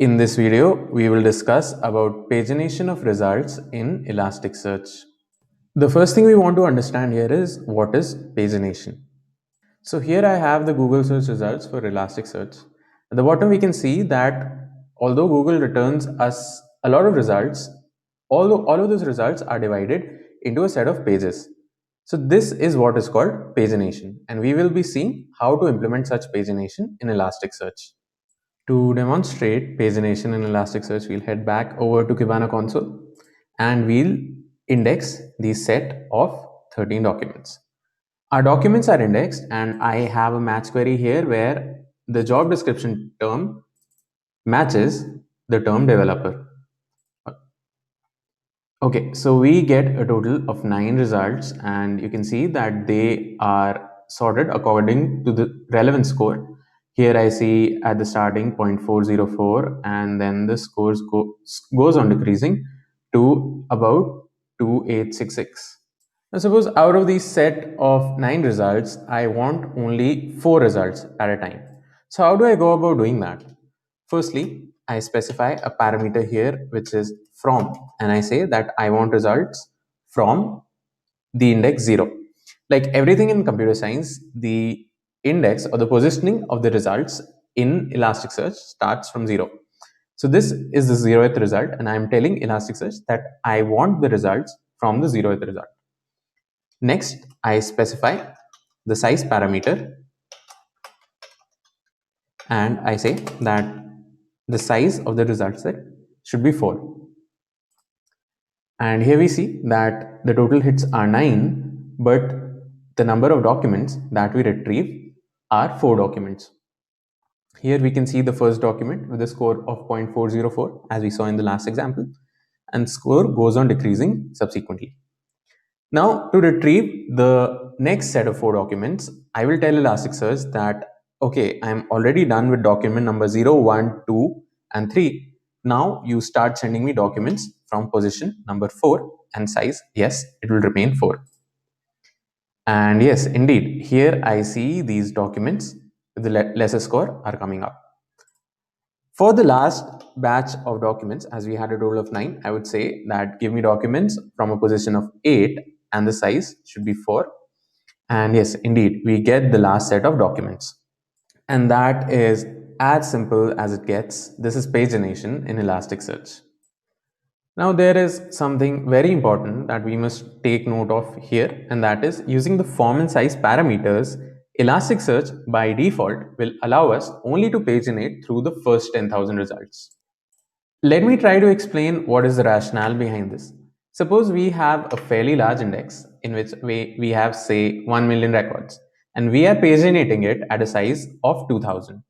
In this video, we will discuss about pagination of results in Elasticsearch. The first thing we want to understand here is what is pagination. So here I have the Google search results for Elasticsearch. At the bottom we can see that although Google returns us a lot of results, all of those results are divided into a set of pages. So this is what is called pagination, and we will be seeing how to implement such pagination in Elasticsearch. To demonstrate pagination in Elasticsearch, we'll head back over to Kibana console and we'll index the set of 13 documents. Our documents are indexed, and I have a match query here where the job description term matches the term developer. Okay, so we get a total of 9 results, and you can see that they are sorted according to the relevance score. Here I see at the starting 0.404, and then the scores goes on decreasing to about 2866. Now suppose out of these set of 9 results, I want only 4 results at a time. So how do I go about doing that? Firstly, I specify a parameter here which is from, and I say that I want results from the index 0. Like everything in computer science, the index or the positioning of the results in Elasticsearch starts from 0. So this is the 0th result, and I am telling Elasticsearch that I want the results from the 0th result. Next, I specify the size parameter, and I say that the size of the result set should be 4. And here we see that the total hits are 9, but the number of documents that we retrieve are 4 documents. Here we can see the first document with a score of 0.404 as we saw in the last example, and score goes on decreasing subsequently. Now to retrieve the next set of 4 documents, I will tell Elasticsearch that okay, I am already done with document number 0, 1, 2 and 3. Now you start sending me documents from position number 4 and size, yes, it will remain 4. And yes, indeed, here I see these documents with the lesser score are coming up. For the last batch of documents, as we had a total of 9, I would say that give me documents from a position of 8 and the size should be 4. And yes, indeed, we get the last set of documents. And that is as simple as it gets. This is pagination in Elasticsearch. Now there is something very important that we must take note of here, and that is using the form and size parameters, Elasticsearch by default will allow us only to paginate through the first 10,000 results. Let me try to explain what is the rationale behind this. Suppose we have a fairly large index in which we have say 1 million records, and we are paginating it at a size of 2000.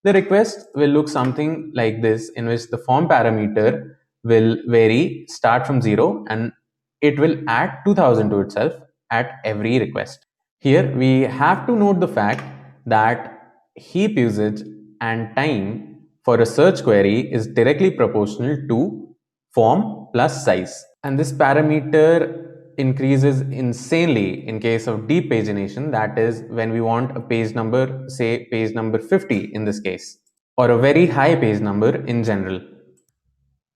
The request will look something like this, in which the form parameter will vary, start from 0, and it will add 2000 to itself at every request. Here we have to note the fact that heap usage and time for a search query is directly proportional to form plus size, and this parameter increases insanely in case of deep pagination, that is when we want a page number, say page number 50 in this case, or a very high page number in general.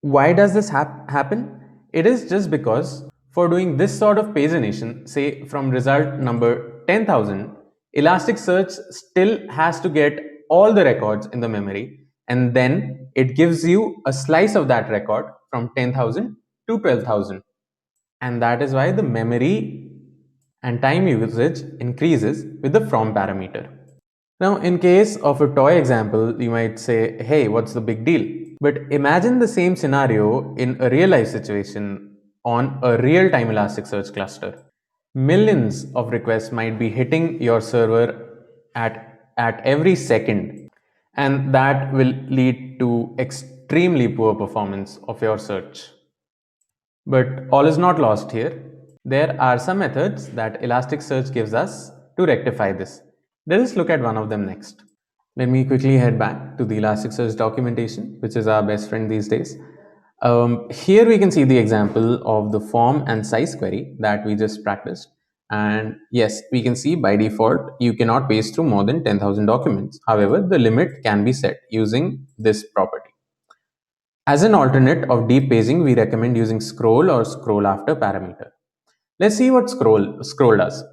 Why does this happen? It is just because for doing this sort of pagination, say from result number 10,000, Elasticsearch still has to get all the records in the memory, and then it gives you a slice of that record from 10,000 to 12,000. And that is why the memory and time usage increases with the from parameter. Now, in case of a toy example, you might say, hey, what's the big deal? But imagine the same scenario in a real life situation on a real-time Elasticsearch cluster. Millions of requests might be hitting your server at every second, and that will lead to extremely poor performance of your search. But all is not lost here. There are some methods that Elasticsearch gives us to rectify this. Let us look at one of them next. Let me quickly head back to the Elasticsearch documentation, which is our best friend these days. Here we can see the example of the form and size query that we just practiced. And yes, we can see by default, you cannot paste through more than 10,000 documents. However, the limit can be set using this property. As an alternate of deep paging, we recommend using scroll or scroll after parameter. Let's see what scroll does.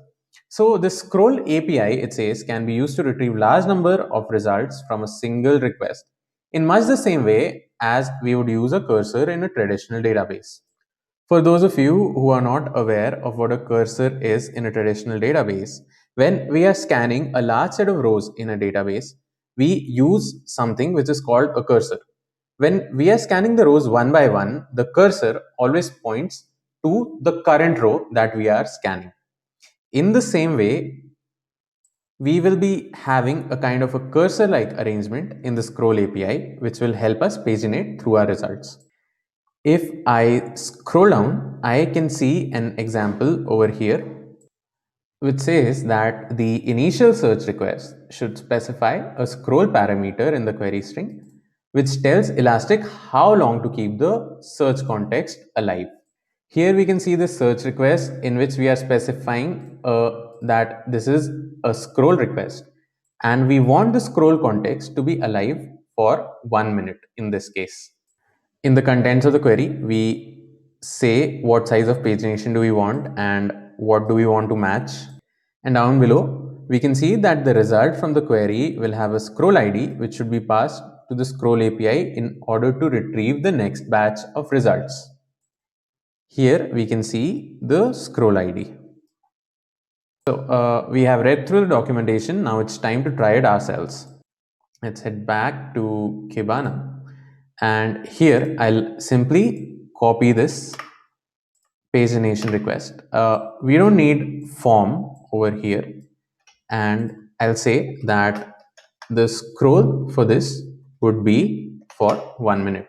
So the scroll API, it says, can be used to retrieve large number of results from a single request in much the same way as we would use a cursor in a traditional database. For those of you who are not aware of what a cursor is in a traditional database, when we are scanning a large set of rows in a database, we use something which is called a cursor. When we are scanning the rows one by one, the cursor always points to the current row that we are scanning. In the same way, we will be having a kind of a cursor-like arrangement in the scroll API, which will help us paginate through our results. If I scroll down, I can see an example over here which says that the initial search request should specify a scroll parameter in the query string, which tells Elastic how long to keep the search context alive. Here we can see the search request in which we are specifying that this is a scroll request and we want the scroll context to be alive for 1 minute in this case. In the contents of the query, we say what size of pagination do we want and what do we want to match. And down below, we can see that the result from the query will have a scroll ID which should be passed to the scroll API in order to retrieve the next batch of results. Here we can see the scroll ID. So we have read through the documentation. Now it's time to try it ourselves. Let's head back to Kibana. And here I'll simply copy this pagination request. We don't need form over here. And I'll say that the scroll for this would be for 1 minute.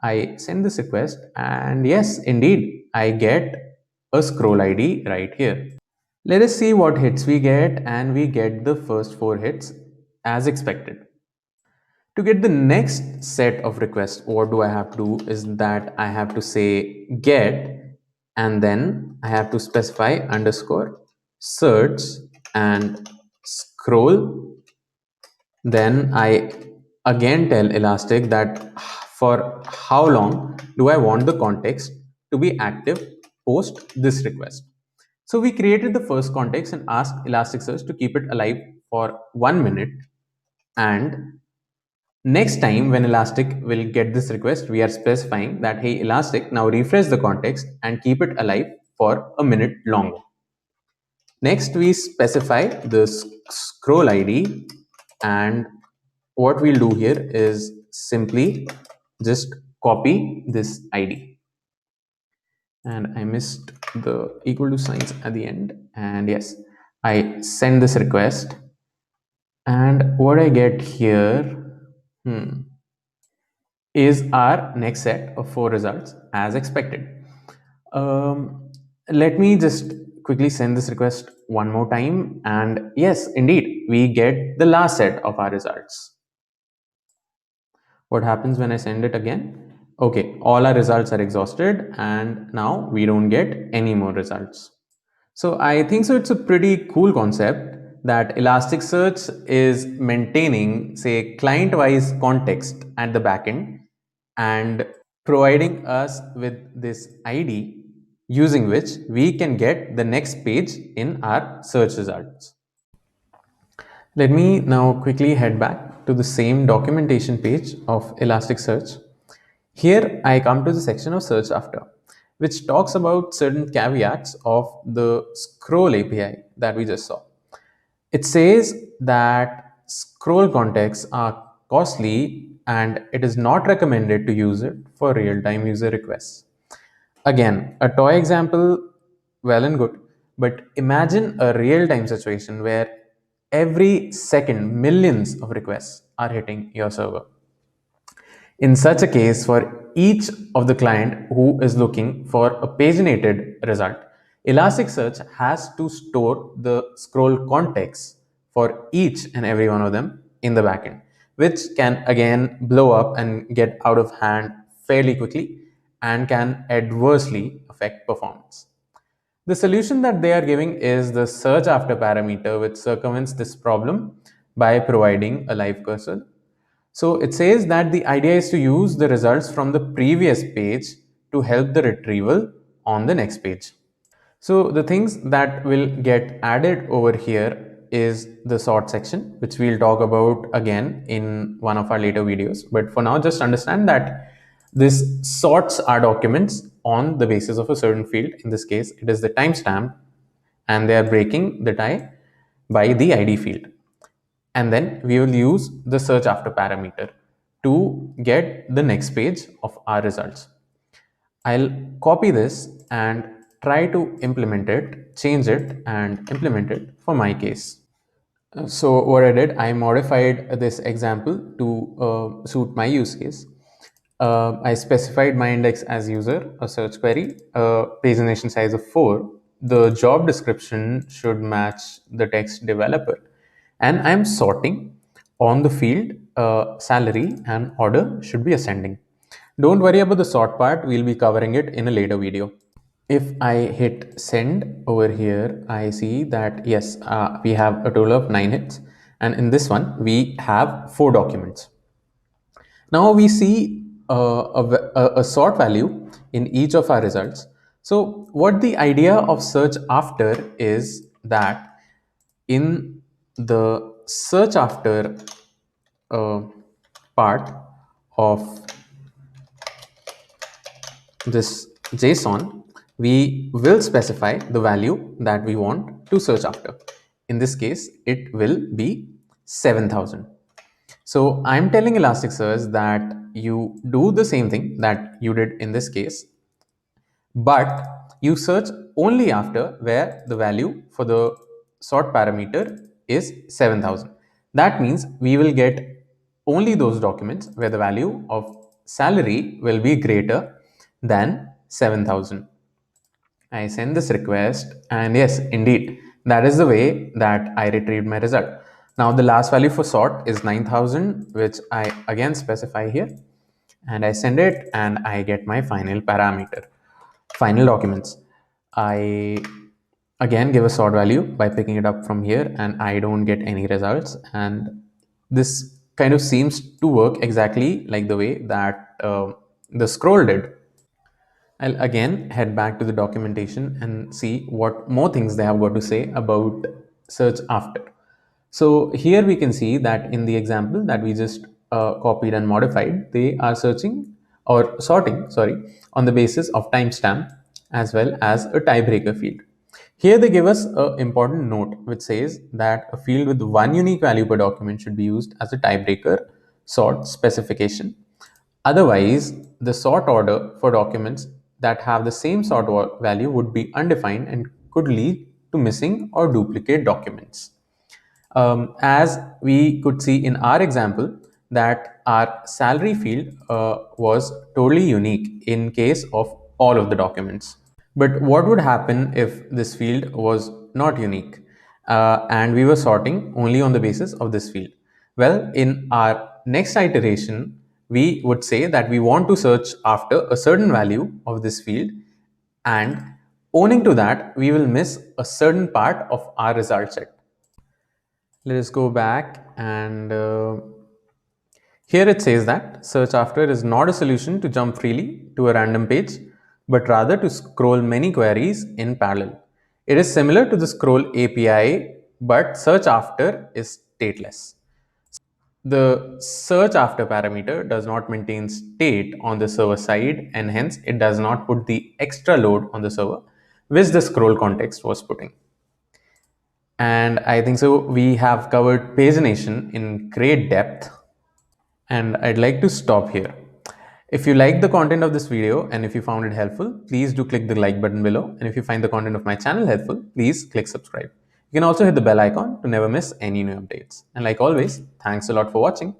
I send this request and yes, indeed, I get a scroll ID right here. Let us see what hits we get, and we get the first 4 hits as expected. To get the next set of requests, what do I have to do is that I have to say get and then I have to specify underscore search and scroll. Then I again tell Elastic that for how long do I want the context to be active post this request. So we created the first context and asked Elasticsearch to keep it alive for 1 minute, and next time when Elastic will get this request, we are specifying that, hey Elastic, now refresh the context and keep it alive for a minute longer. Next, we specify the scroll ID, and what we'll do here is simply just copy this ID. And I missed the equal to signs at the end. And yes, I send this request, and what I get here is our next set of 4 results as expected. Let me just quickly send this request one more time, and yes, indeed, we get the last set of our results. What happens when I send it again? Okay, all our results are exhausted, and now we don't get any more results. So I think so it's a pretty cool concept that Elasticsearch is maintaining, say, client-wise context at the backend and providing us with this ID using which we can get the next page in our search results. Let me now quickly head back to the same documentation page of Elasticsearch. Here I come to the section of search after, which talks about certain caveats of the scroll API that we just saw. It says that scroll contexts are costly and it is not recommended to use it for real-time user requests. Again, a toy example, well and good, but imagine a real-time situation where every second millions of requests are hitting your server. In such a case, for each of the client who is looking for a paginated result, Elasticsearch has to store the scroll context for each and every one of them in the backend, which can again blow up and get out of hand fairly quickly and can adversely affect performance. The solution that they are giving is the search after parameter, which circumvents this problem by providing a live cursor. So it says that the idea is to use the results from the previous page to help the retrieval on the next page. So the things that will get added over here is the sort section, which we'll talk about again in one of our later videos. But for now, just understand that this sorts our documents on the basis of a certain field. In this case, it is the timestamp, and they are breaking the tie by the ID field. And then we will use the search after parameter to get the next page of our results. I'll copy this and try to implement it, change it and implement it for my case. So what I did, I modified this example to suit my use case. I specified my index as user, a search query, a pagination size of 4. The job description should match the text developer. And I'm sorting on the field salary, and order should be ascending. Don't worry about the sort part, we'll be covering it in a later video. If I hit send over here, I see that yes, we have a total of 9 hits, and in this one we have 4 documents. Now we see a sort value in each of our results. So what the idea of search after is that in the search after uh, part of this JSON, we will specify the value that we want to search after. In this case, it will be 7,000. So I'm telling Elasticsearch that you do the same thing that you did in this case, but you search only after where the value for the sort parameter is 7,000. That means we will get only those documents where the value of salary will be greater than 7,000. I send this request, and yes, indeed, that is the way that I retrieved my result. Now the last value for sort is 9,000, which I again specify here, and I send it and I get my final parameter, final documents. I again give a sort value by picking it up from here, and I don't get any results. And this kind of seems to work exactly like the way that the scroll did. I'll again head back to the documentation and see what more things they have got to say about search after. So here we can see that in the example that we just copied and modified, they are searching or sorting, sorry, on the basis of timestamp as well as a tiebreaker field. Here they give us an important note which says that a field with one unique value per document should be used as a tiebreaker sort specification. Otherwise, the sort order for documents that have the same sort value would be undefined and could lead to missing or duplicate documents. As we could see in our example, that our salary field was totally unique in case of all of the documents. But what would happen if this field was not unique and we were sorting only on the basis of this field? Well, in our next iteration, we would say that we want to search after a certain value of this field, and owing to that, we will miss a certain part of our result set. Let us go back, and here it says that search after is not a solution to jump freely to a random page, but rather to scroll many queries in parallel. It is similar to the scroll API, but search after is stateless. The search after parameter does not maintain state on the server side, and hence it does not put the extra load on the server which the scroll context was putting. And I think so we have covered pagination in great depth, and I'd like to stop here. If you like the content of this video and if you found it helpful, please do click the like button below. And if you find the content of my channel helpful, please click subscribe. You can also hit the bell icon to never miss any new updates. And like always, thanks a lot for watching.